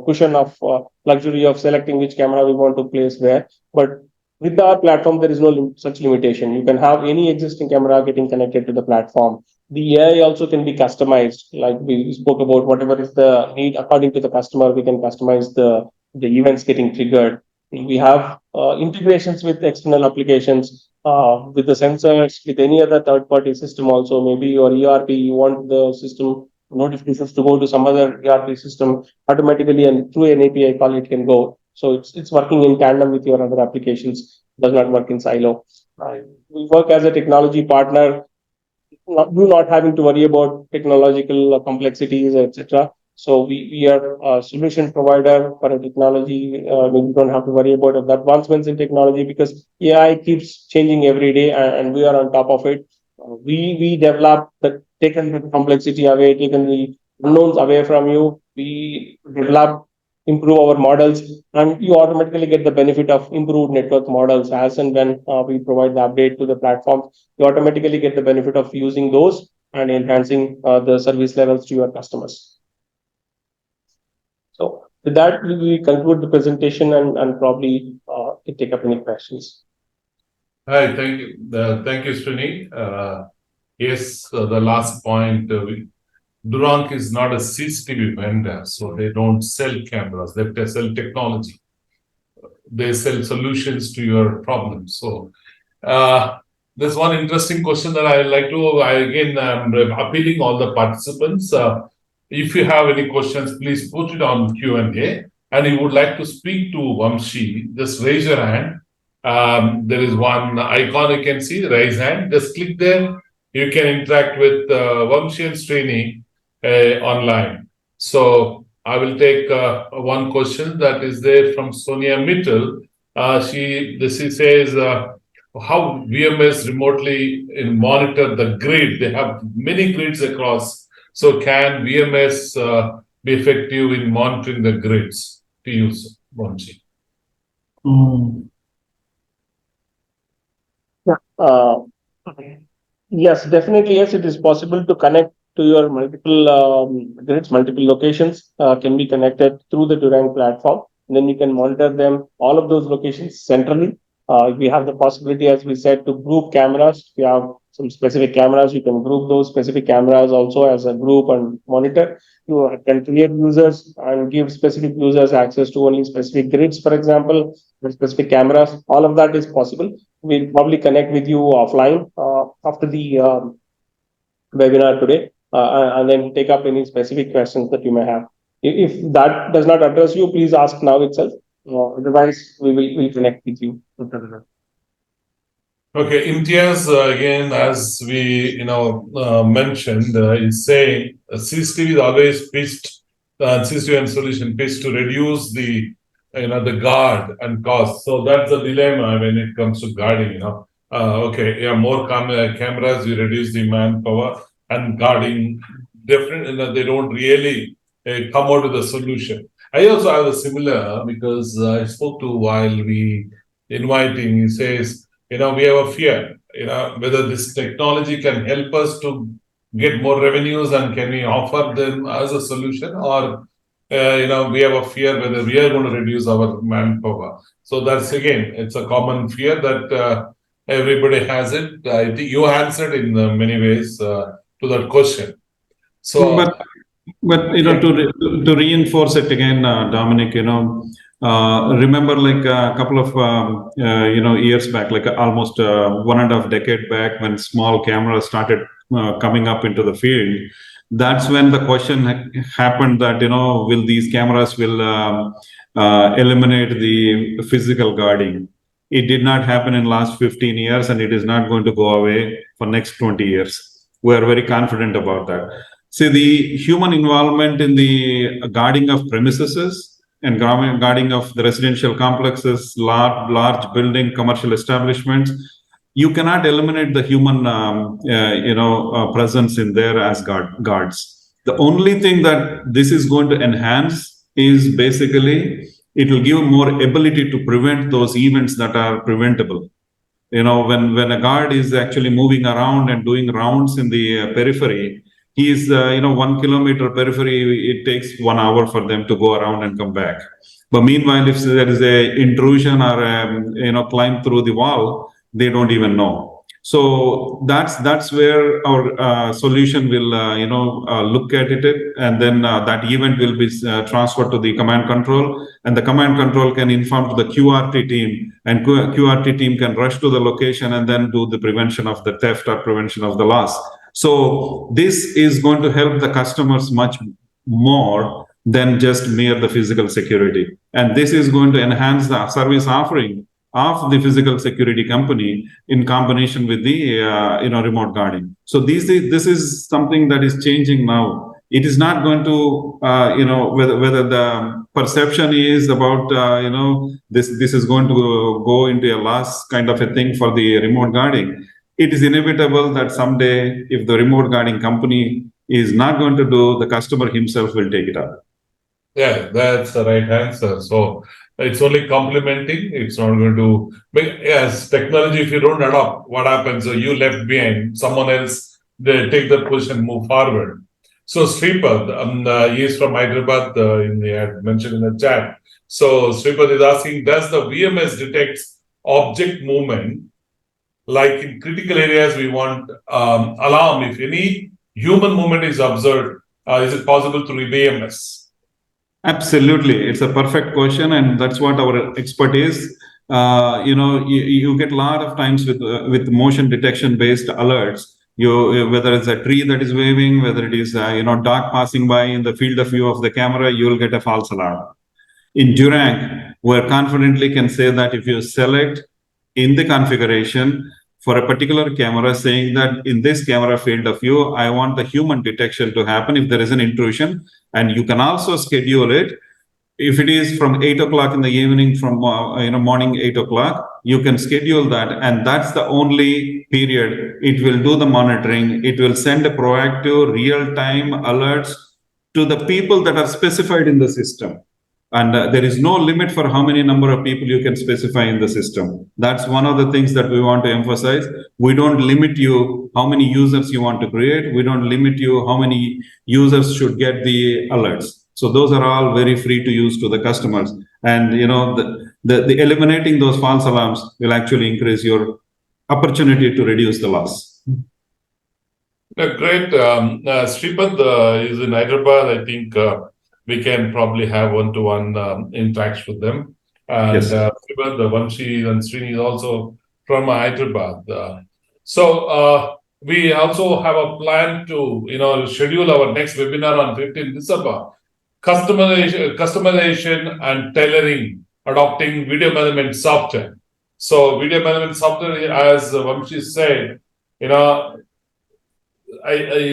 cushion of luxury of selecting which camera we want to place where. But with our platform, there is no such limitation. You can have any existing camera getting connected to the platform. The AI also can be customized, like we spoke about. Whatever is the need according to the customer, we can customize the events getting triggered. We have integrations with external applications, with the sensors, with any other third-party system. Also, maybe your ERP, you want the system notifications to go to some other ERP system automatically, and through an API call, it can go. So it's working in tandem with your other applications. It does not work in silo. We work as a technology partner, you not having to worry about technological complexities, etc. So we are a solution provider for a technology. We don't have to worry about the advancements in technology because AI keeps changing every day, and we are on top of it. We develop taken the complexity away, taken the unknowns away from you. We develop, improve our models, and you automatically get the benefit of improved network models as and when we provide the update to the platform. You automatically get the benefit of using those and enhancing the service levels to your customers. So with that, we conclude the presentation and probably take up any questions. Hi, thank you, Srini. Yes, the last point, Duranc is not a CCTV vendor, so they don't sell cameras, they sell technology. They sell solutions to your problems. So there's one interesting question that I like to, again, I'm appealing all the participants. If you have any questions, please put it on Q&A. And you would like to speak to Vamshi, just raise your hand. There is one icon you can see, raise hand. Just click there. You can interact with Vamshi and Srini online. So I will take one question that is there from Sonia Mittal. She says, how VMS remotely monitor the grid? They have many grids across. So can VMS be effective in monitoring the grids? To use, Vamshi. Yes, definitely. Yes, it is possible to connect to your multiple grids, multiple locations can be connected through the Duranc platform. And then you can monitor them, all of those locations centrally. We have the possibility, as we said, to group cameras. If you have some specific cameras, you can group those specific cameras also as a group and monitor. You can create users and give specific users access to only specific grids, for example, specific cameras. All of that is possible. We'll probably connect with you offline after the webinar today, and then take up any specific questions that you may have. If that does not address you, please ask now itself. Otherwise, we'll connect with you. Okay, Imtiaz, again, as we mentioned, is saying CCTV is always pitched, CCTV and solution pitched to reduce the the guard and cost. So that's the dilemma when it comes to guarding. Okay, yeah, more cameras, you reduce the manpower, and guarding different. They don't really come out with a solution. I also have a similar because I spoke to while we inviting. He says, we have a fear, whether this technology can help us to get more revenues and can we offer them as a solution, or we have a fear whether we are going to reduce our manpower. So that's again, it's a common fear that everybody has it. I think you answered in many ways to to that question. So, But yeah, to reinforce it again, Dominic, remember like a couple of years back, like almost 1.5 decade back, when small cameras started coming up into the field. That's when the question happened that will these cameras will eliminate the physical guarding. It did not happen in last 15 years, and it is not going to go away for next 20 years. We are very confident about that. See, the human involvement in the guarding of premises and guarding of the residential complexes, large building, commercial establishments, you cannot eliminate the human, presence in there as guards. The only thing that this is going to enhance is basically it will give more ability to prevent those events that are preventable. When a guard is actually moving around and doing rounds in the periphery, he is 1 kilometer periphery, it takes 1 hour for them to go around and come back. But meanwhile, if there is a intrusion or climb through the wall, they don't even know. So that's where our solution will look at it, and then that event will be transferred to the command control, and the command control can inform to the QRT team, and QRT team can rush to the location and then do the prevention of the theft or prevention of the loss. So this is going to help the customers much more than just mere the physical security, and this is going to enhance the service offering of the physical security company in combination with the remote guarding. So this is something that is changing now. It is not going to whether the perception is about this is going to go into a loss kind of a thing for the remote guarding. It is inevitable that someday, if the remote guarding company is not going to do, the customer himself will take it up. yeah, that's the right answer. So it's only complementing. It's not going to. But yes, technology. If you don't adopt, what happens? So you left behind. Someone else they take that position, move forward. So Sripad, he is from Hyderabad. In the ad mentioned in the chat. So Sripad is asking, does the VMS detect object movement? Like in critical areas, we want alarm. If any human movement is observed, is it possible through VMS? Absolutely, it's a perfect question, and that's what our expert is. You get a lot of times with motion detection based alerts. Whether it's a tree that is waving, whether it is dog passing by in the field of view of the camera, you will get a false alarm. In Duranc, we confidently can say that if you select in the configuration for a particular camera, saying that in this camera field of view, I want the human detection to happen if there is an intrusion, and you can also schedule it. If it is from 8 o'clock in the evening, from morning 8 o'clock, you can schedule that, and that's the only period it will do the monitoring. It will send a proactive, real-time alerts to the people that are specified in the system. And there is no limit for how many number of people you can specify in the system. That's one of the things that we want to emphasize. We don't limit you how many users you want to create. We don't limit you how many users should get the alerts. So those are all very free to use to the customers. And the eliminating those false alarms will actually increase your opportunity to reduce the loss. Great. Sripad is in Hyderabad. I think we can probably have one-to-one interaction with them. And Yes. Sripad, Vanshi and Srini is also from Hyderabad. We also have a plan to schedule our next webinar on 15th December. Customization and tailoring, adopting video management software. So video management software, as Vamshi said,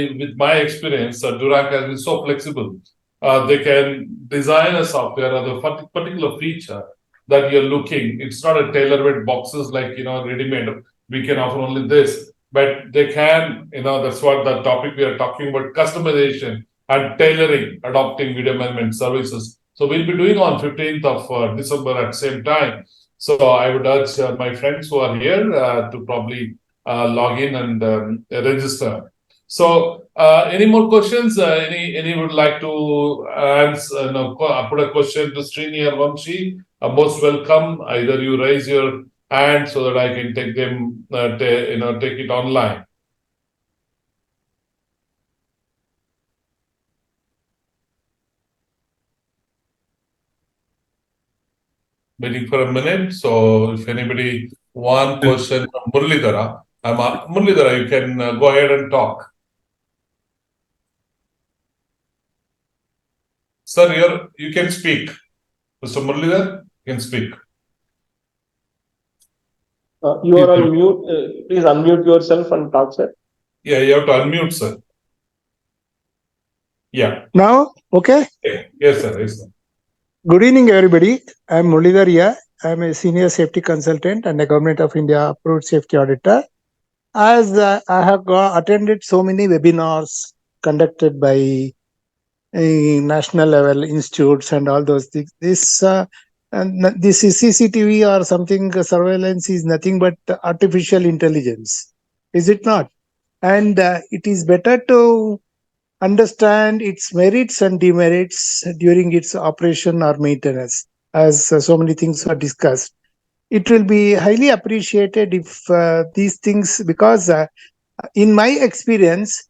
with my experience, Duranc has been so flexible. They can design a software or the particular feature that you're looking. It's not a tailor-made boxes like ready-made. We can offer only this, but they can. That's what the topic we are talking about: customization and tailoring, adopting video management services. So we'll be doing on 15th of December at the same time. So I would urge my friends who are here to probably log in and register. So, any more questions? Any would like to answer? Put a question to Srini or Vamshi. Most welcome. Either you raise your hand so that I can take them. Take it online. waiting for a minute. So if anybody one question from Muralidhara, Muralidhara, you can go ahead and talk. Sir, you can speak. Mr. Muralidhar, you can speak. You are on mute. Please unmute yourself and talk, sir. Yeah, you have to unmute, sir. Yeah. Now, okay. Yes, sir. Yes, sir. Good evening, everybody. I'm Mulidharia. I'm a senior safety consultant and a Government of India approved safety auditor. As I have attended so many webinars conducted by national level institutes and all those things, this is CCTV or something. Surveillance is nothing but artificial intelligence, is it not? And it is better to understand its merits and demerits during its operation or maintenance, as so many things are discussed. It will be highly appreciated if these things, because in my experience,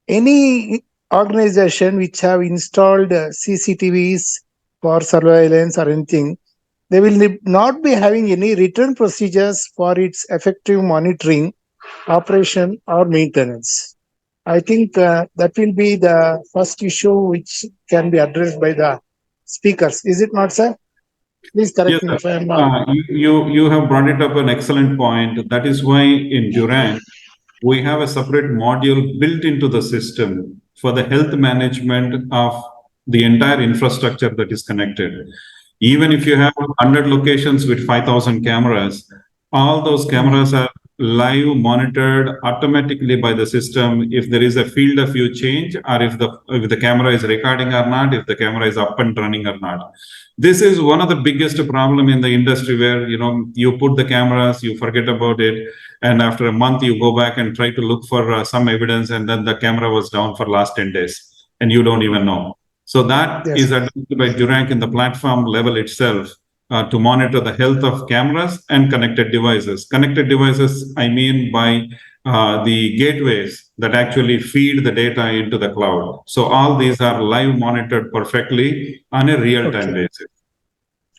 any organization which have installed CCTVs for surveillance or anything, they will not be having any written procedures for its effective monitoring, operation or maintenance. I think that will be the first issue which can be addressed by the speakers. Is it not, sir? Please correct me if I am wrong. You have brought it up an excellent point. That is why in Duranc, we have a separate module built into the system for the health management of the entire infrastructure that is connected. Even if you have 100 locations with 5,000 cameras, all those cameras are live monitored automatically by the system if there is a field of view change, or if the camera is recording or not, if the camera is up and running or not. This is one of the biggest problem in the industry, where you put the cameras, you forget about it, and after a month you go back and try to look for some evidence, and then the camera was down for last 10 days and you don't even know. So that is adopted by Duranc in the platform level itself to monitor the health of cameras and connected devices. Connected devices, I mean by the gateways that actually feed the data into the cloud. So all these are live monitored perfectly on a real-time basis.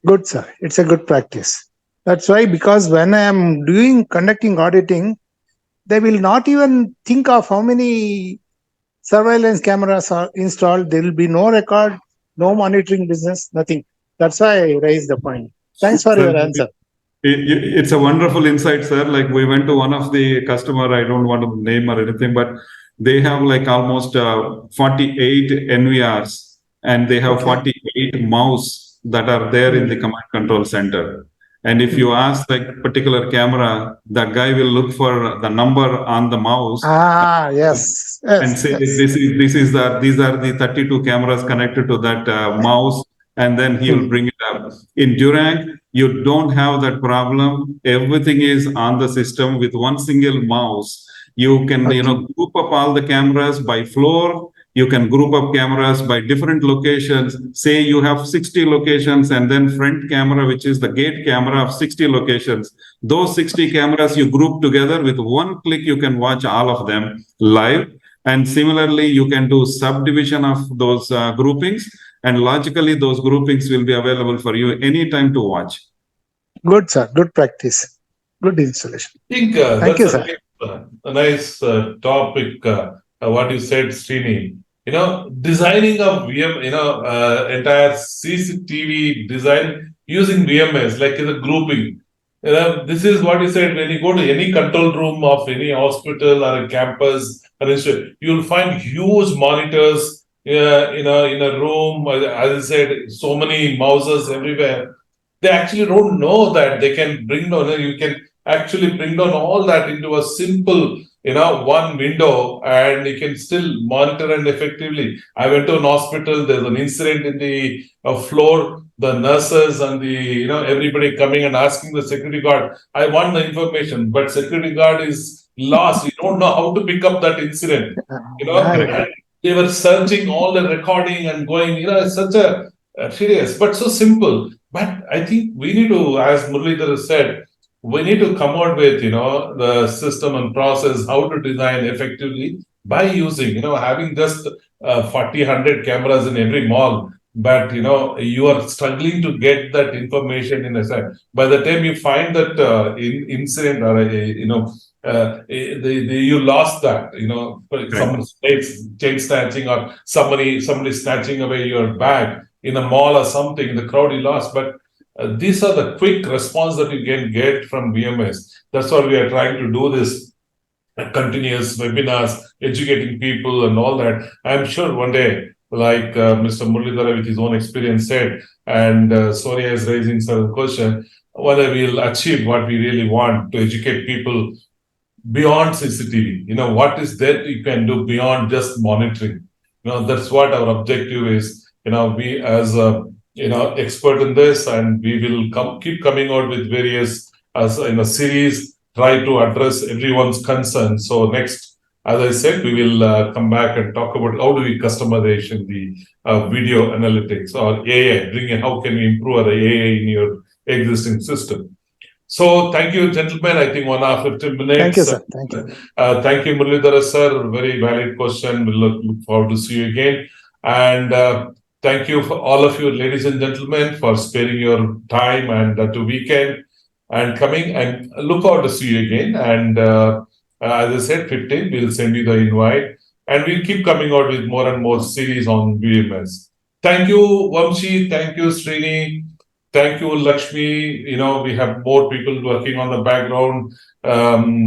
Good, sir. It's a good practice. That's why, because when I am conducting auditing, they will not even think of how many surveillance cameras are installed. There will be no record, no monitoring business, nothing. That's why I raised the point. Thanks for your answer. It's a wonderful insight, sir. Like, we went to one of the customer, I don't want to name or anything, but they have like almost 48 NVRs, and they have 48 mouse that are there in the command control center. And if you ask like particular camera, the guy will look for the number on the mouse. Yes. And say these are the 32 cameras connected to that mouse, and then he will bring it up. In Duranc, you don't have that problem. Everything is on the system with one single mouse. You can group up all the cameras by floor. You can group up cameras by different locations. Say you have 60 locations, and then front camera, which is the gate camera of 60 locations. Those 60 cameras you group together with one click. You can watch all of them live. And similarly, you can do subdivision of those groupings, and logically those groupings will be available for you anytime to watch. Good, sir. Good practice. Good installation. I think Thank you, sir. A nice topic, what you said, Srini. Designing of VM, entire CCTV design using VMS, like in a grouping. This is what you said, when you go to any control room of any hospital or a campus, you'll find huge monitors in a room. As I said, so many mouses everywhere. They actually don't know that they can bring down, you can actually bring down all that into a simple, one window, and you can still monitor and effectively. I went to an hospital, there's an incident in the floor, the nurses and the, everybody coming and asking the security guard, I want the information, but security guard is lost. You don't know how to pick up that incident, and they were searching all the recording and going, it's such a serious, but so simple. But I think we need to, as Muralidhar said, we need to come out with, the system and process, how to design effectively by using, having just 40, 100 cameras in every mall but you are struggling to get that information in a sense. By the time you find that incident or you lost that, someone chain snatching or somebody snatching away your bag in a mall or something, in the crowd you lost. But these are the quick response that you can get from VMS. That's what we are trying to do, this continuous webinars, educating people and all that. I'm sure one day, like Mr. Muralidhara with his own experience said, and Sonia is raising certain question, whether we'll achieve what we really want to educate people beyond CCTV. What is there you can do beyond just monitoring? That's what our objective is. We as a expert in this, and we will keep coming out with various series, try to address everyone's concerns. So next, as I said, we will come back and talk about how do we customization the video analytics or AI, how can we improve our AI in your existing system. So thank you, gentlemen. I think 1 hour 15 minutes. Thank you, sir. Thank you. Thank you, Muralidhara sir. Very valid question. We look forward to see you again. And thank you for all of you, ladies and gentlemen, for sparing your time and to weekend and coming. And look forward to see you again. And as I said, 15, we'll send you the invite. And we'll keep coming out with more and more series on VMS. Thank you, Vamshi. Thank you, Srini. Thank you, Lakshmi. We have more people working on the background, and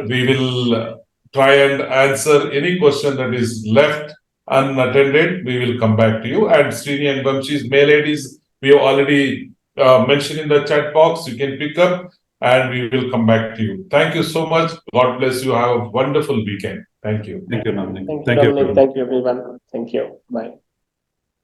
we will try and answer any question that is left unattended. We will come back to you. And Srini and Vamshi's mail IDs, we have already mentioned in the chat box. You can pick up, and we will come back to you. Thank you so much. God bless you. Have a wonderful weekend. Thank you. Thank you, Nandini. Thank you, Dominic. everyone. Thank you, everyone. Thank you. Bye.